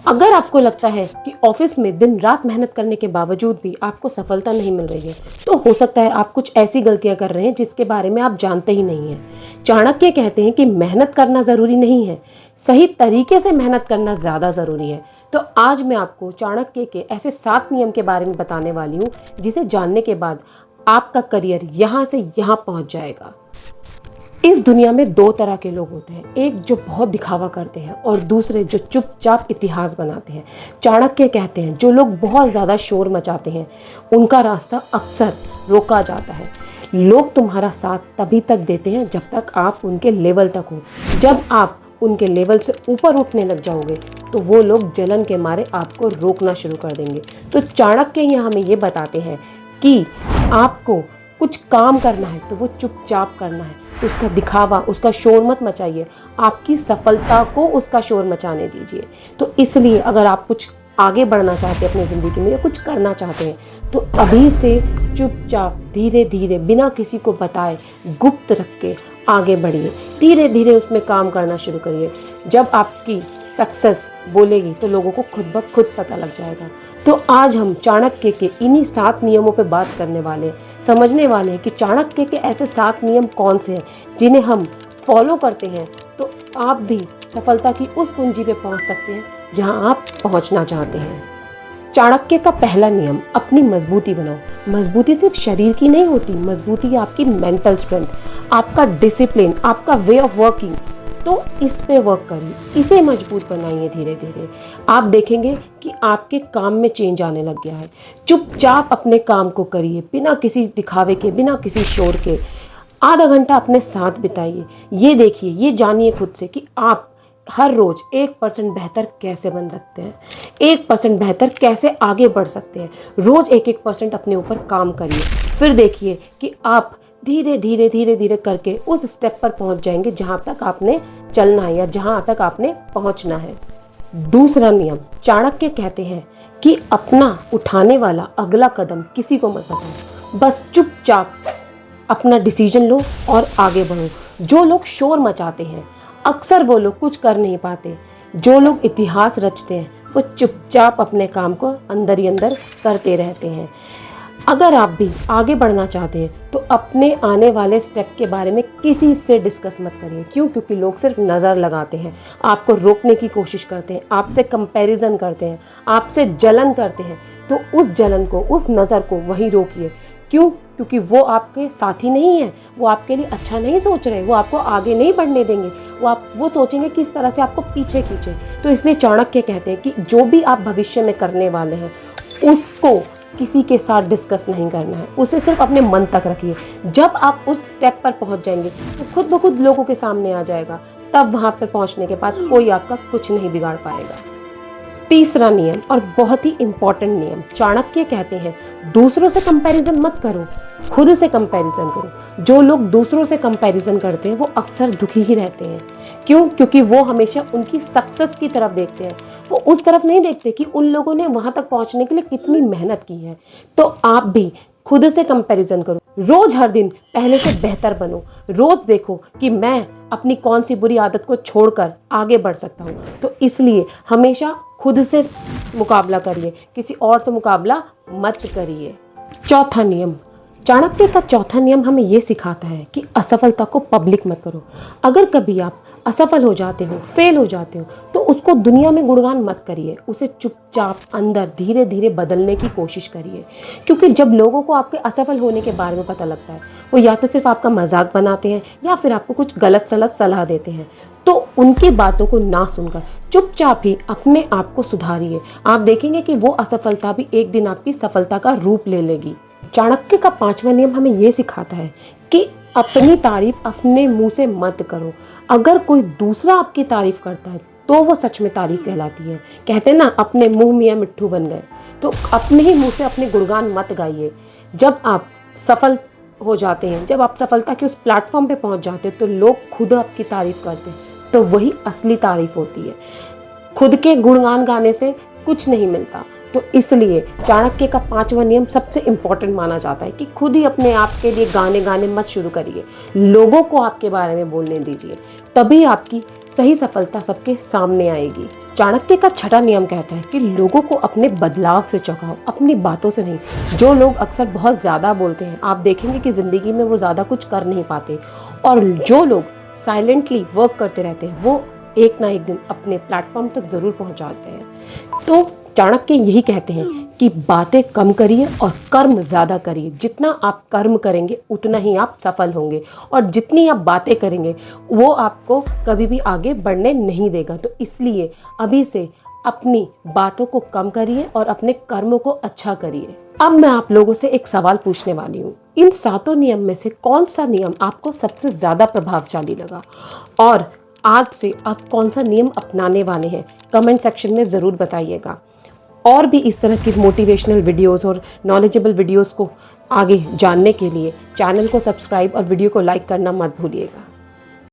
अगर आपको लगता है कि ऑफिस में दिन रात मेहनत करने के बावजूद भी आपको सफलता नहीं मिल रही है, तो हो सकता है आप कुछ ऐसी गलतियां कर रहे हैं जिसके बारे में आप जानते ही नहीं हैं। चाणक्य कहते हैं कि मेहनत करना ज़रूरी नहीं है, सही तरीके से मेहनत करना ज़्यादा ज़रूरी है। तो आज मैं आपको चाणक्य के ऐसे 7 नियम के बारे में बताने वाली हूँ जिसे जानने के बाद आपका करियर यहाँ से यहाँ पहुँच जाएगा। इस दुनिया में 2 तरह के लोग होते हैं, एक जो बहुत दिखावा करते हैं और दूसरे जो चुपचाप इतिहास बनाते हैं। चाणक्य कहते हैं जो लोग बहुत ज़्यादा शोर मचाते हैं उनका रास्ता अक्सर रोका जाता है। लोग तुम्हारा साथ तभी तक देते हैं जब तक आप उनके लेवल तक हो। जब आप उनके लेवल से ऊपर उठने लग जाओगे तो वो लोग जलन के मारे आपको रोकना शुरू कर देंगे। तो चाणक्य यहाँ हमें ये बताते हैं कि आपको कुछ काम करना है तो वो चुपचाप करना है, उसका दिखावा, उसका शोर मत मचाइए, आपकी सफलता को उसका शोर मचाने दीजिए। तो इसलिए अगर आप कुछ आगे बढ़ना चाहते हैं अपनी ज़िंदगी में या कुछ करना चाहते हैं तो अभी से चुपचाप धीरे धीरे बिना किसी को बताए गुप्त रख के आगे बढ़िए, धीरे धीरे उसमें काम करना शुरू करिए। जब आपकी सक्सेस बोलेगी तो लोगों को खुद ब खुद पता लग जाएगा। तो आज हम चाणक्य के इन्हीं 7 नियमों पे बात करने वाले हैं, समझने वाले हैं कि चाणक्य के ऐसे 7 नियम कौन से हैं जिन्हें हम फॉलो करते हैं तो आप भी सफलता की उस कुंजी पे पहुंच सकते हैं जहां आप पहुंचना चाहते हैं। चाणक्य का पहला नियम, अपनी मजबूती बनाओ। मजबूती सिर्फ शरीर की नहीं होती, मजबूती आपकी मेंटल स्ट्रेंथ, आपका डिसिप्लिन, आपका वे ऑफ वर्किंग। तो इस पे वर्क करिए, इसे मजबूत बनाइए धीरे धीरे। आप देखेंगे कि आपके काम में चेंज आने लग गया है। चुपचाप अपने काम को करिए, बिना किसी दिखावे के, बिना किसी शोर के। आधा घंटा अपने साथ बिताइए, ये देखिए, ये जानिए खुद से कि आप हर रोज 1% बेहतर कैसे बन सकते हैं, 1% बेहतर कैसे आगे बढ़ सकते हैं। रोज 1% अपने ऊपर काम करिए, फिर देखिए कि आप धीरे धीरे धीरे धीरे करके उस स्टेप पर पहुंच जाएंगे जहां तक आपने चलना है या जहां तक आपने पहुंचना है। दूसरा नियम, चाणक्य कहते हैं कि अपना उठाने वाला अगला कदम किसी को मत बताओ, बस चुपचाप अपना डिसीजन लो और आगे बढ़ो। जो लोग शोर मचाते हैं अक्सर वो लोग कुछ कर नहीं पाते, जो लोग इतिहास रचते हैं वो चुपचाप अपने काम को अंदर ही अंदर करते रहते हैं। अगर आप भी आगे बढ़ना चाहते हैं तो अपने आने वाले स्टेप के बारे में किसी से डिस्कस मत करिए। क्यों? क्योंकि लोग सिर्फ नज़र लगाते हैं, आपको रोकने की कोशिश करते हैं, आपसे कंपैरिजन करते हैं, आपसे जलन करते हैं। तो उस जलन को, उस नज़र को वहीं रोकिए। क्यों? क्योंकि वो आपके साथी नहीं है, वो आपके लिए अच्छा नहीं सोच रहे, वो आपको आगे नहीं बढ़ने देंगे, वो सोचेंगे किस तरह से आपको पीछे खींचे। तो इसलिए चाणक्य कहते हैं कि जो भी आप भविष्य में करने वाले हैं उसको किसी के साथ डिस्कस नहीं करना है, उसे सिर्फ अपने मन तक रखिए। जब आप उस स्टेप पर पहुंच जाएंगे तो खुद ब खुद लोगों के सामने आ जाएगा, तब वहां पे पहुंचने के बाद कोई आपका कुछ नहीं बिगाड़ पाएगा। तीसरा नियम और बहुत ही इंपॉर्टेंट नियम, चाणक्य कहते हैं दूसरों से कंपैरिजन मत करो, खुद से कंपैरिजन करो। जो लोग दूसरों से कंपैरिजन करते हैं वो अक्सर दुखी ही रहते हैं। क्यों? क्योंकि वो हमेशा उनकी सक्सेस की तरफ देखते हैं, वो उस तरफ नहीं देखते कि उन लोगों ने वहां तक पहुंचने के लिए कितनी मेहनत की है। तो आप भी खुद से कंपैरिजन करो, रोज हर दिन पहले से बेहतर बनो। रोज देखो कि मैं अपनी कौन सी बुरी आदत को छोड़कर आगे बढ़ सकता हूँ। तो इसलिए हमेशा खुद से मुकाबला करिए, किसी और से मुकाबला मत करिए। चौथा नियम, चाणक्य का चौथा नियम हमें ये सिखाता है कि असफलता को पब्लिक मत करो। अगर कभी आप असफल हो जाते हो, फेल हो जाते हो, तो उसको दुनिया में गुणगान मत करिए, उसे चुपचाप अंदर धीरे धीरे बदलने की कोशिश करिए। क्योंकि जब लोगों को आपके असफल होने के बारे में पता लगता है, वो या तो सिर्फ आपका मजाक बनाते हैं या फिर आपको कुछ गलत सलत सलाह देते हैं। तो उनकी बातों को ना सुनकर चुपचाप ही अपने आप को सुधारिए। आप देखेंगे कि वो असफलता भी एक दिन आपकी सफलता का रूप ले लेगी। चाणक्य का 5वां नियम हमें यह सिखाता है कि अपनी तारीफ अपने मुंह से मत करो। अगर कोई दूसरा आपकी तारीफ करता है तो वो सच में तारीफ कहलाती है। कहते हैं ना, अपने मुंह मियां मिट्ठू बन गए। तो अपने ही मुंह से अपने गुणगान मत गाइए। जब आप सफल हो जाते हैं, जब आप सफलता के उस प्लेटफॉर्म पे पहुंच जाते हैं तो लोग खुद आपकी तारीफ करते हैं, तो वही असली तारीफ होती है। खुद के गुणगान गाने से कुछ नहीं मिलता। तो इसलिए चाणक्य का 5वां नियम सबसे इम्पोर्टेंट माना जाता है कि खुद ही अपने आप के लिए गाने मत शुरू करिए, लोगों को आपके बारे में बोलने दीजिए, तभी आपकी सही सफलता सबके सामने आएगी। चाणक्य का छठा नियम कहता है कि लोगों को अपने बदलाव से चौंकाओ, अपनी बातों से नहीं। जो लोग अक्सर बहुत ज़्यादा बोलते हैं, आप देखेंगे कि ज़िंदगी में वो ज़्यादा कुछ कर नहीं पाते, और जो लोग साइलेंटली वर्क करते रहते हैं वो एक ना एक दिन अपने प्लेटफॉर्म तक ज़रूर पहुंच जाते हैं। तो चाणक्य यही कहते हैं कि बातें कम करिए और कर्म ज़्यादा करिए। जितना आप कर्म करेंगे उतना ही आप सफल होंगे, और जितनी आप बातें करेंगे वो आपको कभी भी आगे बढ़ने नहीं देगा। तो इसलिए अभी से अपनी बातों को कम करिए और अपने कर्मों को अच्छा करिए। अब मैं आप लोगों से एक सवाल पूछने वाली हूँ। इन 7 नियम में से कौन सा नियम आपको सबसे ज़्यादा प्रभावशाली लगा, और आज से आप कौन सा नियम अपनाने वाले हैं? कमेंट सेक्शन में ज़रूर बताइएगा। और भी इस तरह की मोटिवेशनल वीडियोस और नॉलेजेबल वीडियोस को आगे जानने के लिए चैनल को सब्सक्राइब और वीडियो को लाइक करना मत भूलिएगा।